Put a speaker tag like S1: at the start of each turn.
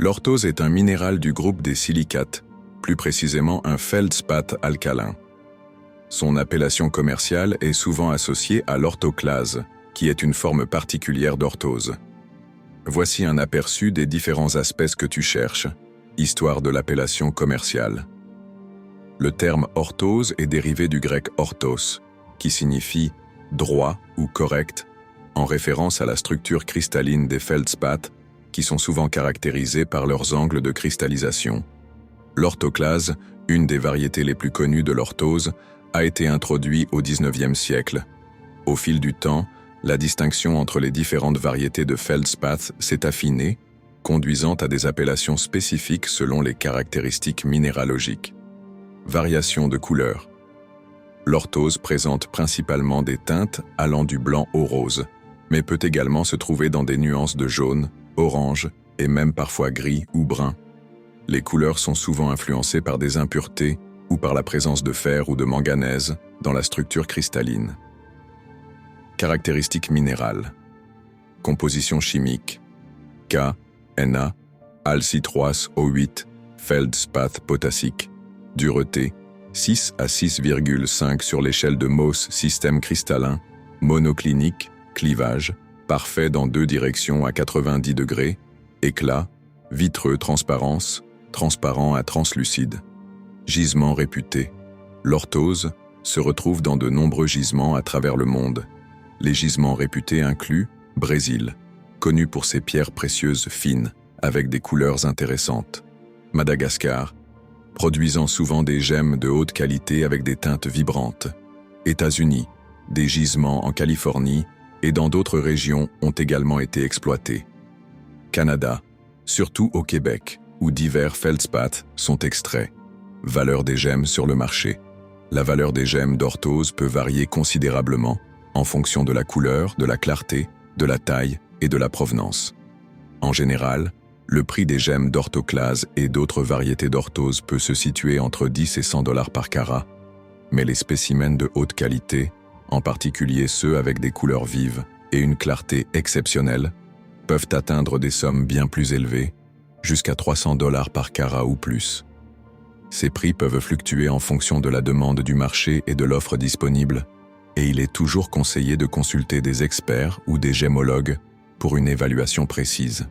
S1: L'orthose est un minéral du groupe des silicates, plus précisément un feldspath alcalin. Son appellation commerciale est souvent associée à l'orthoclase, qui est une forme particulière d'orthose. Voici un aperçu des différents aspects que tu cherches, histoire de l'appellation commerciale. Le terme orthose est dérivé du grec orthos, qui signifie droit ou correct, en référence à la structure cristalline des feldspaths, qui sont souvent caractérisés par leurs angles de cristallisation. L'orthoclase, une des variétés les plus connues de l'orthose, a été introduit au XIXe siècle. Au fil du temps, la distinction entre les différentes variétés de feldspath s'est affinée, conduisant à des appellations spécifiques selon les caractéristiques minéralogiques. Variation de couleur. L'orthose présente principalement des teintes allant du blanc au rose, mais peut également se trouver dans des nuances de jaune, orange et même parfois gris ou brun. Les couleurs sont souvent influencées par des impuretés ou par la présence de fer ou de manganèse dans la structure cristalline. Caractéristiques minérales. Composition chimique. K, Na, alcitroise O8, feldspath potassique. Dureté, 6 à 6,5 sur l'échelle de Mohs système cristallin, monoclinique, clivage, parfait dans deux directions à 90 degrés, éclat, vitreux transparence, transparent à translucide. Gisement réputé. L'orthose se retrouve dans de nombreux gisements à travers le monde. Les gisements réputés incluent Brésil, connu pour ses pierres précieuses fines, avec des couleurs intéressantes. Madagascar, produisant souvent des gemmes de haute qualité avec des teintes vibrantes. États-Unis, des gisements en Californie et dans d'autres régions ont également été exploités. Canada, surtout au Québec, où divers feldspaths sont extraits. Valeur des gemmes sur le marché. La valeur des gemmes d'orthose peut varier considérablement en fonction de la couleur, de la clarté, de la taille et de la provenance. En général, le prix des gemmes d'orthoclase et d'autres variétés d'orthose peut se situer entre 10 et 100 $ par carat, mais les spécimens de haute qualité, en particulier ceux avec des couleurs vives et une clarté exceptionnelle, peuvent atteindre des sommes bien plus élevées, jusqu'à 300 $ par carat ou plus. Ces prix peuvent fluctuer en fonction de la demande du marché et de l'offre disponible, et il est toujours conseillé de consulter des experts ou des gemmologues pour une évaluation précise.